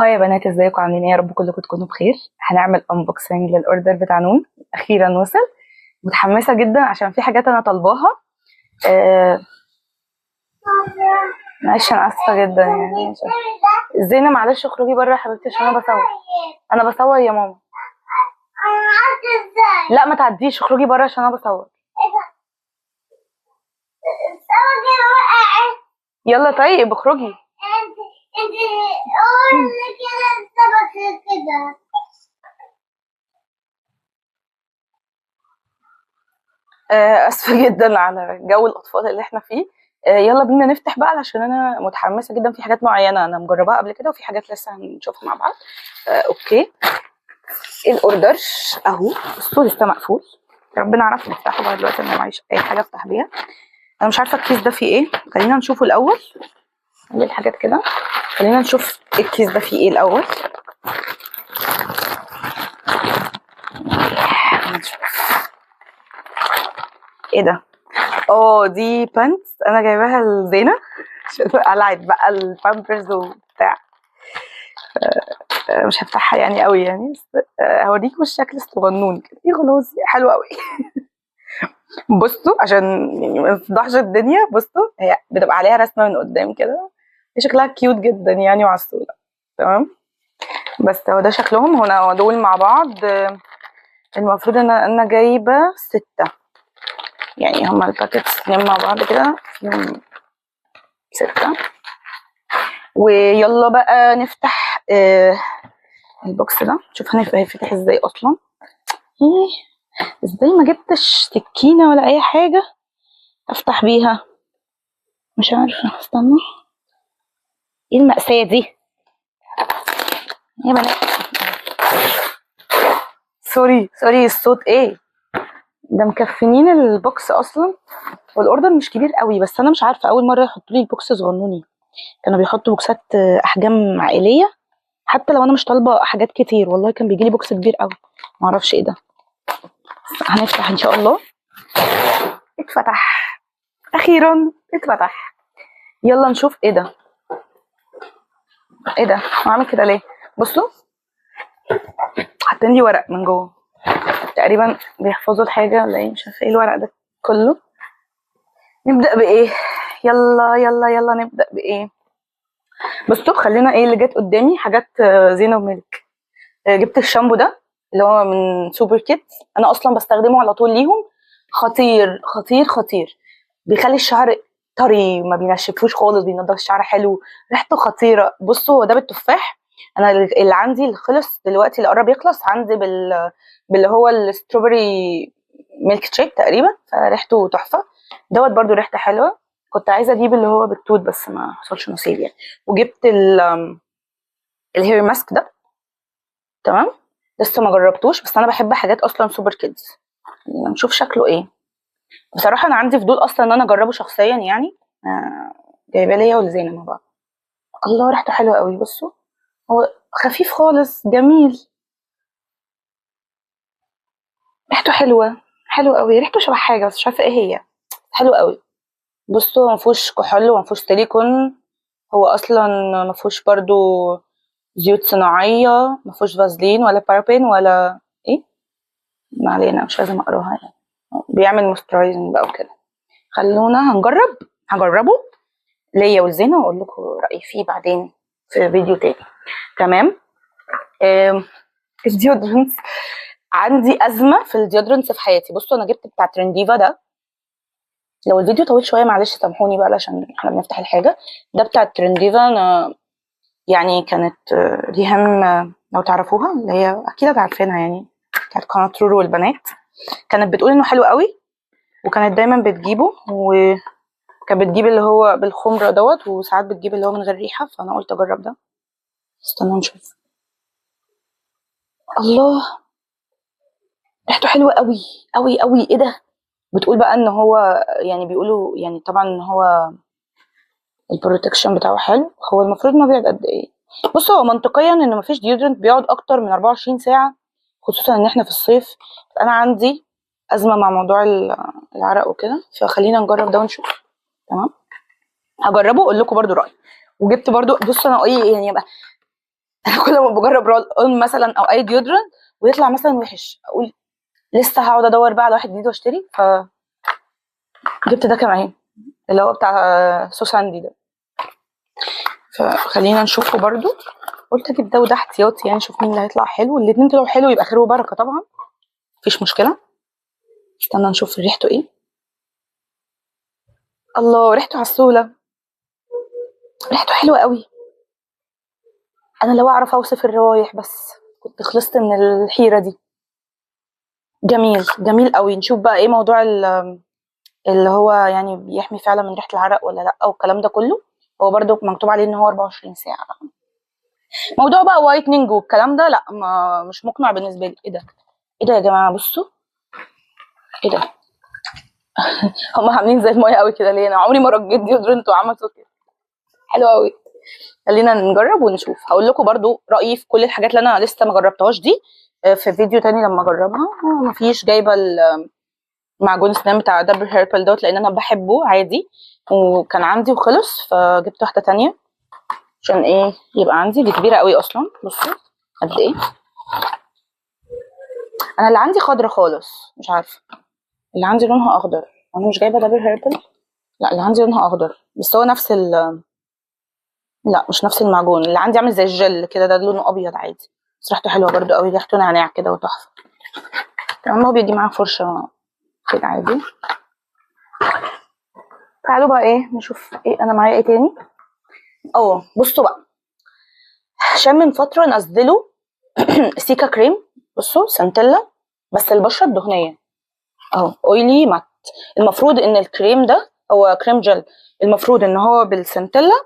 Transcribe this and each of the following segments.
هاي يا بنات، ازيكم؟ عاملين ايه؟ يا رب كلكم تكونوا بخير. هنعمل انبوكسنج للاوردر بتاع نون. اخيرا وصل. متحمسه جدا عشان في حاجات انا طالباها. آه معلش انا اسفه جدا يعني. زينة معلش اخرجي بره يا حبيبتي عشان انا بصور. انا بصور يا ماما. لا ما تعديش، اخرجي بره عشان انا بصور. يلا طيب اخرجي. اسفه جدا على جو الاطفال اللي احنا فيه. يلا بينا نفتح بقى علشان انا متحمسه جدا. في حاجات معينه انا مجرباها قبل كده وفي حاجات لسه هنشوفها مع بعض. اوكي. الاوردر اهو. بصوا لسه مقفول. ربنا عرف نفتحه بقى دلوقتي. انا معيش اي حاجه افتح بيها. انا مش عارفه الكيس ده فيه ايه. خلينا نشوفه الاول. نجيب الحاجات كده. خلينا نشوف الكيس ده فيه ايه الاول. نشوف. ايه ده؟ دي بانتس انا جايباها لزينة عشان قلعت بقى البامبرز وبتاع. مش هفتحها يعني قوي يعني، بس هوريكم الشكل الصغنون كده. ايه خلاص حلو قوي. بصوا عشان يعني ما نفضحش الدنيا. بصوا هي بتبقى عليها رسمه من قدام كده. هي شكلها كيوت جدا يعني وعسولة. تمام. بس هو ده شكلهم هنا دول مع بعض. المفروض ان انا جايبه 6. يعني هما الباكتس اتنين مع بعض كده فيهم 6. ويلا بقى نفتح البوكس ده. شوف هيفتح ازاي اصلا. ايه ازاي ما جبتش سكينه ولا اي حاجه افتح بيها؟ مش عارفه، استنى. ايه المأساة دي يا بنات؟ سوري الصوت ايه ده؟ مكفنين البوكس اصلا. والاوردر مش كبير قوي، بس انا مش عارفه اول مره يحطوا لي البوكس صغنوني. كانوا بيحطوا بوكسات احجام عائليه. حتى لو انا مش طالبه حاجات كتير والله كان بيجي لي بوكس كبير قوي. معرفش ايه ده. هنفتح ان شاء الله. اتفتح. اخيرا اتفتح. يلا نشوف ايه ده. ايه ده؟ هو عامل كده ليه؟ بصوا حاطين لي ورق من جوه. تقريبا بيحفظوا الحاجه ولا ايه؟ مش عارفه ايه الورق ده كله. نبدا بايه؟ يلا نبدا بايه؟ بصوا خلينا ايه اللي جت قدامي. حاجات زينة وملك. جبت الشامبو ده اللي هو من سوبر كيدز. انا اصلا بستخدمه على طول ليهم. خطير خطير خطير. بيخلي الشعر طري، ما بينشفوش خالص، بينضف الشعر حلو. ريحته خطيره. بصوا هو ده بالتفاح. انا اللي عندي اللي خلص دلوقتي، اللي قرب يخلص عندي باللي هو الستروبري ميلك شيك تقريبا، فريحته تحفه. دوت برضو ريحته حلوه. كنت عايزه اجيب اللي هو بالتوت بس ما حصلش نصيب يعني. وجبت الهير ماسك ده. تمام. لسه ما جربتوش بس انا بحب حاجات اصلا سوبر كيدز. نشوف شكله ايه. بصراحه انا عندي فضول اصلا ان انا اجربه شخصيا يعني. جايباه ليا ولزينه مع بعض. الله ريحته حلوه قوي. بصوا هو خفيف خالص جميل. ريحته حلوه. حلوه قوي. ريحته شبه حاجه بس مش عارفه ايه هي. حلو قوي. بصوا ما فيهوش كحول وما فيهوش سيليكون. هو اصلا ما فيهوش برضو زيوت صناعيه. ما فيهوش فازلين ولا بارابين ولا ايه. ما علينا مش لازم اقراها يعني. بيعمل موسترايزنج بقى وكده. خلونا هجربه ليا والزينة واقول لكم رأيي فيه بعدين في فيديو تاني. تمام. الديودرنس. عندي أزمة في الديودرنس في حياتي. بصوا أنا جبت بتاع ترنديفا ده. لو الفيديو طويل شوية معلش سامحوني بقى علشان احنا بنفتح الحاجة. ده بتاع ترنديفا. أنا يعني كانت ريهام لو تعرفوها اللي هي أكيد عارفينها يعني. بتاعت قناة رورو والبنات. كانت بتقول إنه حلو قوي. وكانت دايما بتجيبه كانت بتجيب اللي هو بالخمرة دوت، وساعات بتجيب اللي هو من غير ريحة، فأنا قلت أجرب ده. استنى نشوف. الله ريحته حلوة قوي قوي قوي. ايه ده؟ بتقول بقى ان هو يعني بيقولوا يعني طبعا ان هو البروتكشن بتاعه حلو. هو المفروض ما بيقعد قد ايه؟ بص هو منطقيا ان مفيش ديودرنت بيقعد اكتر من 24 ساعة. خصوصا ان احنا في الصيف. انا عندي ازمة مع موضوع العرق وكده، فخلينا نجرب ده ونشوف. تمام. هجربه واقول لكم برضو رأيي. وجبت برضو بص انا ايه يعني بقى. انا كل ما بجرب رول اون مثلا او اي ديودرنت ويطلع مثلا وحش، اقول لسه هقعد ادور بقى على واحد جديد واشتري، فجبت ده كمان اللي هو بتاع سوساندي ده. فخلينا نشوفه برضو، قلت اجيب ده وده احتياطي يعني، نشوف مين اللي هيطلع حلو. الاتنين طلعوا حلو يبقى خير وبركه طبعا، مفيش مشكله. استنى نشوف ريحته ايه. الله، ريحته عسوله، ريحته حلوه قوي. انا لو اعرف اوصف الروايح بس كنت خلصت من الحيره دي. جميل جميل قوي. نشوف بقى ايه موضوع اللي هو يعني بيحمي فعلا من ريحه العرق ولا لا، والكلام ده كله. هو برضو مكتوب عليه ان هو 24 ساعه. موضوع بقى وايتنينج والكلام ده لا، ما مش مقنع بالنسبه لي. ايه ده، ايه ده يا جماعه، بصوا ايه ده. هم عاملين زي الميه قوي كده ليه؟ انا عمري ما رجيت ديودرنت وعملت كده. حلو قوي. خلينا نجرب ونشوف. هقول لكم برضو رايي في كل الحاجات اللي انا لسه ما جربتهاش دي في فيديو تاني لما اجربها. مفيش جايبه معجون السنان بتاع دبر هيربل دوت لان انا بحبه عادي، وكان عندي وخلص، فجبت واحده تانية عشان ايه يبقى عندي. دي كبيره قوي اصلا، بصوا قد ايه. انا اللي عندي خضرة خالص، مش عارفه اللي عندي لونها اخضر. انا مش جايبه دبر هيربل، لا اللي عندي لونها اخضر، بس هو نفس لا مش نفس المعجون. اللي عندي عامل زي الجل كده، ده لونه ابيض عادي، بس ريحته حلوه برضو قوي، ريحته نعناع كده وتحفه. تمام، هو بيجي معاه فرشه كده عادي. تعالوا بقى ايه نشوف ايه انا معايا ايه تاني. بصوا بقى، عشان من فتره نزلوا سيكا كريم. بصوا سنتيلا، بس البشره الدهنيه اهو، اويلي مات. المفروض ان الكريم ده هو كريم جل، المفروض ان هو بالسنتيلا،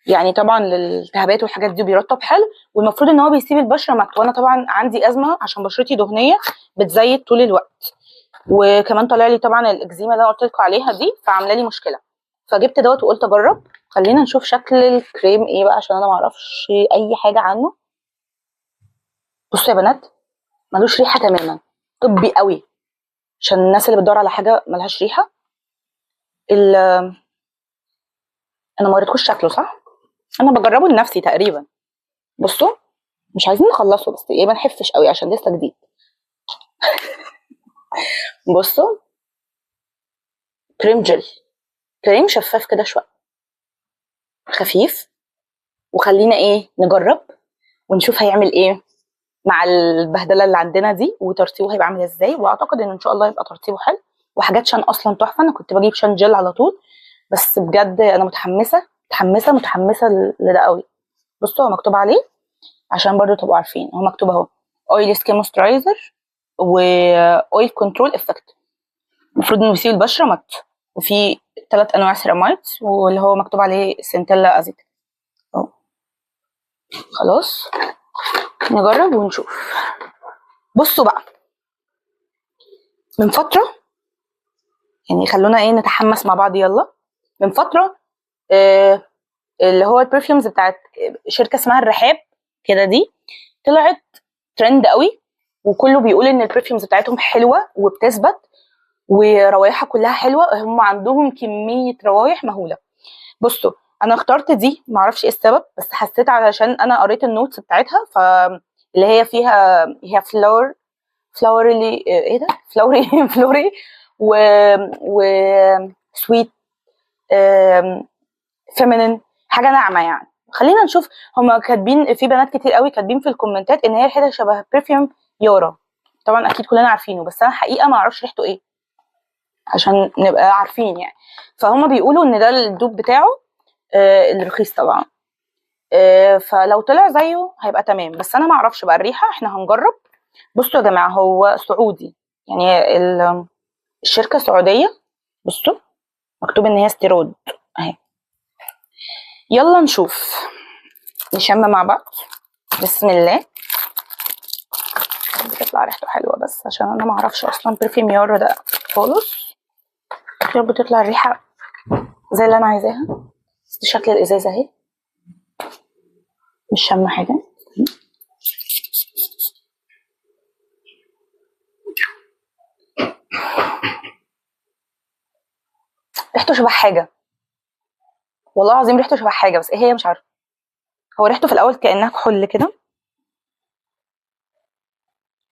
يعني طبعا للالتهابات والحاجات دي بيرطب حلو، والمفروض ان هو بيسيب البشره مات. وانا طبعا عندي ازمه عشان بشرتي دهنيه بتزيد طول الوقت، وكمان طالع لي طبعا الاكزيما اللي انا قلت لكم عليها دي، فعامله لي مشكله. فجبت دوت وقلت اجرب. خلينا نشوف شكل الكريم ايه بقى، عشان انا ما اعرفش اي حاجه عنه. بصوا يا بنات، ملوش ريحه تماما، طبي قوي، عشان الناس اللي بتدور على حاجه ملهاش ريحه. انا ما وريتكوش شكله صح؟ انا بجربه لنفسي تقريبا. بصوا، مش عايزين نخلصه بس ايه، ما نحفش قوي عشان لسه جديد. بصوا، كريم جل، كريم شفاف كده شويه، خفيف. وخلينا ايه نجرب ونشوف هيعمل ايه مع البهدله اللي عندنا دي، وترطيبه هيبقى عامل ازاي. واعتقد ان شاء الله يبقى ترطيبه حلو. وحاجات شان اصلا تحفه، انا كنت بجيب شان جل على طول، بس بجد انا متحمسه متحمسه متحمسه لده قوي. بصوا هو مكتوب عليه عشان برضو تبقوا عارفين، هو مكتوب اهو اويل سكين موسترايزر واويل كنترول افكت. المفروض انه بيسيب البشره مات، وفي 3 انواع سيرامايد، واللي هو مكتوب عليه سنتيلا ازيت اهو. خلاص نجرب ونشوف. بصوا بقى، من فتره يعني خلونا ايه نتحمس مع بعض يلا. من فتره اللي هو البرفيومز بتاعت شركه اسمها الرحاب كده، دي طلعت ترند قوي، وكله بيقول ان البرفيومز بتاعتهم حلوه وبتثبت وروايحها كلها حلوه. هم عندهم كميه روايح مهوله. بصوا، انا اخترت دي معرفش ايه السبب، بس حسيت علشان انا قريت النوتس بتاعتها، اللي هي فيها هي فلاور اللي ايه ده فلوري فلوري و و سويت فيمينين، حاجه ناعمه يعني. خلينا نشوف. هما كاتبين في بنات كتير قوي كاتبين في الكومنتات ان هي ريحتها شبه برفيوم يارا. طبعا اكيد كلنا عارفينه، بس انا حقيقه ما اعرفش ريحته ايه عشان نبقى عارفين يعني. فهم بيقولوا ان ده الدوب بتاعه الرخيص طبعا، فلو طلع زيه هيبقى تمام، بس انا ما اعرفش بقى الريحه، احنا هنجرب. بصوا يا جماعه، هو سعودي يعني الشركه سعوديه. بصوا مكتوب ان هي استيراد اهي. يلا نشوف، نشم مع بعض. بسم الله. بتطلع ريحته حلوه، بس عشان انا ما اعرفش اصلا برفيوم يارا ده خالص. يا رب تطلع الريحه زي اللي انا عايزاها. بس شكل الازازه اهي، مش شم حاجه. ريحته شبه حاجه، والله العظيم ريحته شبه حاجه، بس ايه هي مش عارفه. هو ريحته في الاول كانها كحول كده،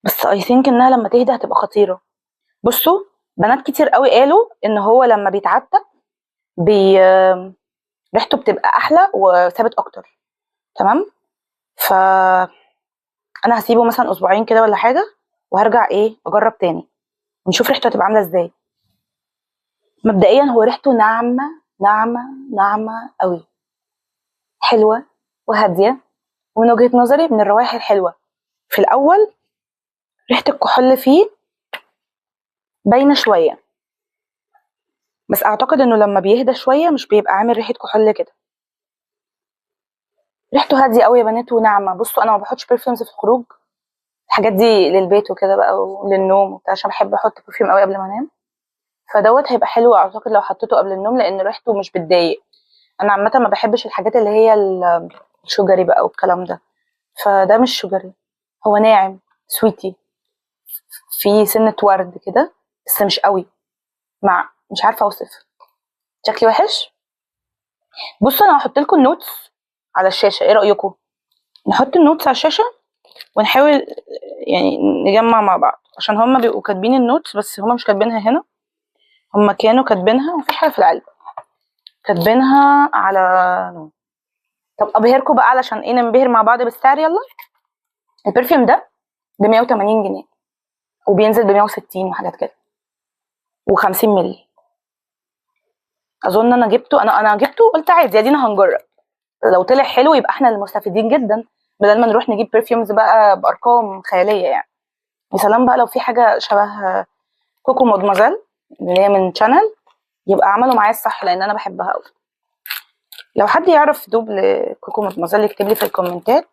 بس اي ثينك انها لما تهدى هتبقى خطيره. بصوا بنات كتير قوي قالوا ان هو لما بيتعتق بي ريحته بتبقى احلى وثابت اكتر. تمام. ف انا هسيبه مثلا اسبوعين كده ولا حاجه، وهرجع ايه اجرب تاني ونشوف ريحته هتبقى عامله ازاي. مبدئيا هو ريحته ناعمه ناعمه ناعمه قوي، حلوه وهاديه، ومن وجهه نظري من الروائح الحلوه. في الاول ريحه الكحول فيه باينه شويه، بس اعتقد انه لما بيهدى شويه مش بيبقى عامل ريحه كحول كده. ريحته هاديه قوي يا بنات وناعمه. بصوا انا ما بحطش برفيومز في الخروج، الحاجات دي للبيت وكده بقى وللنوم وبتاع، عشان بحب احط برفيوم قوي قبل ما انام. فدوت هيبقى حلو اعتقد لو حطيته قبل النوم، لان ريحته مش بتضايق. انا عامه ما بحبش الحاجات اللي هي الشجري بقى والكلام ده، فده مش شجري، هو ناعم سويتي، في سنه ورد كده بس مش قوي. مش عارفه اوصف، شكلي وحش. بصوا انا هحط لكم النوتس على الشاشه، ايه رايكم نحط النوتس على الشاشه ونحاول يعني نجمع مع بعض، عشان هما بيبقوا كاتبين النوتس بس هما مش كاتبينها هنا، هما كانوا كاتبينها وفي حاجه في العلبه كاتبينها على نوت. طب ابهركم بقى علشان ايه ننبهر مع بعض بالسعر. يلا البرفيوم ده ب 180 جنيه وبينزل ب 160 وحاجات كده، و50 مللي. اظن انا جبته، انا جبته قلت عادي ادينا هنجرب، لو طلع حلو يبقى احنا المستفيدين جدا، بدل ما نروح نجيب برفيومز بقى بارقام خياليه يعني. يا سلام بقى لو في حاجه شبه كوكو مادموزيل اللي هي من شانل، يبقى عملوا معايا الصح لان انا بحبها قوي. لو حد يعرف دوبل كوكو مادموزيل يكتب لي في الكومنتات،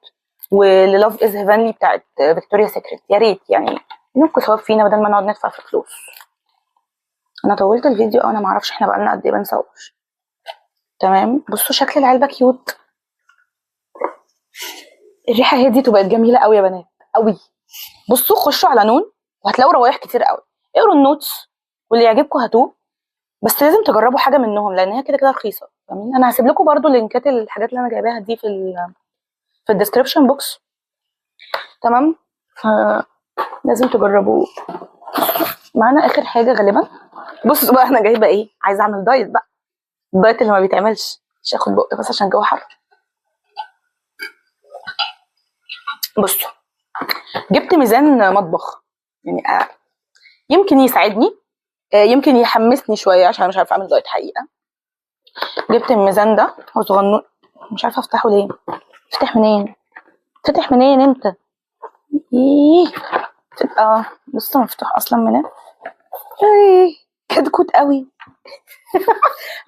وللاف از هيفنلي بتاعت فيكتوريا سيكريت يا ريت، يعني نبقى ثواب فينا بدل ما نقعد ندفع في فلوس. انا طولت الفيديو انا معرفش احنا بقالنا قد ايه بنصور. تمام. بصوا شكل العلبه كيوت، الريحه هديت وبقت جميله قوي يا بنات قوي. بصوا خشوا على نون وهتلاقوا روايح كتير قوي، اقروا النوتس واللي يعجبكم هاتوه، بس لازم تجربوا حاجه منهم لان هي كده كده رخيصه. فاهمين؟ انا هسيب لكم برده لينكات الحاجات اللي انا جايباها دي في الديسكربشن بوكس. تمام. لازم تجربوه. معانا اخر حاجه غالبا. بصوا بقى انا جايبه ايه، عايزه اعمل دايت بقى، الدايت اللي ما بيتعملش، مش هاخد بق بس عشان الجو حر. بصوا جبت ميزان مطبخ، يعني يمكن يساعدني، يمكن يحمسني شويه عشان مش عارفه اعمل دايت حقيقه. جبت الميزان ده، هو صغنون مش عارفه افتحه ليه. افتح منين؟ فتح منين انت؟ ايه لسه مفتوح اصلا منين؟ ايه كتكوت قوي.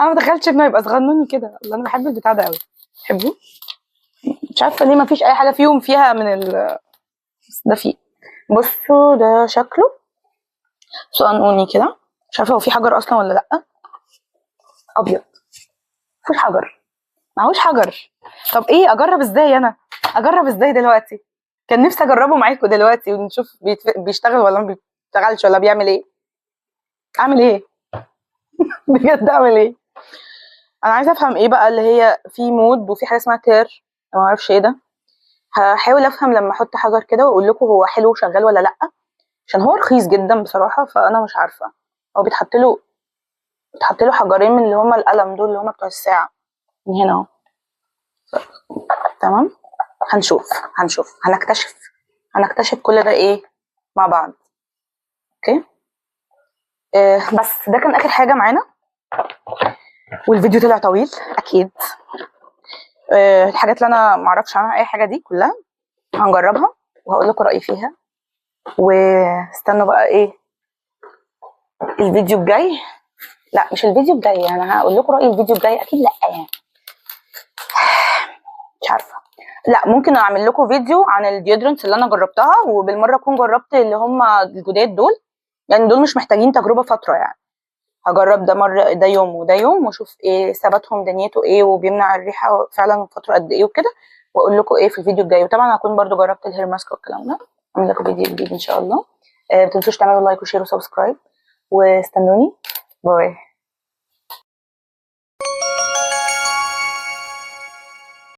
انا ما دخلتش انه يبقى صغنوني كده. الله انا بحب البتاع ده قوي، بحبه مش عارفه ليه، ما فيش اي حاجه فيهم فيها من ده فيه. بصوا ده شكله صغنوني كده، مش عارفه هو في حجر اصلا ولا لا. ابيض مفيش حجر، معهوش حجر. طب ايه اجرب ازاي؟ انا اجرب ازاي دلوقتي؟ كان نفسي اجربه معاكم دلوقتي ونشوف بيشتغل ولا ما بيشتغلش ولا بيعمل ايه. اعمل ايه؟ بجد اعمل ايه؟ انا عايزه افهم ايه بقى اللي هي في مود وفي حاجه اسمها تير، ما اعرفش ايه ده. هحاول افهم لما احط حجر كده واقول لكم هو حلو وشغال ولا لا، عشان هو رخيص جدا بصراحه، فانا مش عارفه. هو بيتحط له حجرين من اللي هما القلم دول اللي هما بتوع الساعه من هنا اهو. تمام. هنشوف هنكتشف كل ده ايه مع بعض. اوكي. بس ده كان اخر حاجه معانا، والفيديو طلع طويل اكيد. الحاجات اللي انا معرفش عنها اي حاجه دي كلها هنجربها وهقول لكم رايي فيها، واستنوا بقى ايه الفيديو الجاي. لا مش الفيديو الجاي، انا هقول لكم رايي الفيديو الجاي اكيد. لا يعني مش عارفه، لا ممكن اعمل لكم فيديو عن الديودرنتس اللي انا جربتها، وبالمره اكون جربت اللي هم الجداد دول، يعني دول مش محتاجين تجربه فتره يعني. هجرب ده مره، ده يوم وده يوم، واشوف ايه ثباتهم دنيته ايه وبيمنع الريحه فعلا فتره قد ايه وكده، واقول لكم ايه في الفيديو الجاي. وطبعا هكون برضو جربت الهير ماسك والكلام ده، اعمل لكم فيديو جديد ان شاء الله. ما تنسوش تعملوا لايك وشير وسبسكرايب، واستنوني. باي.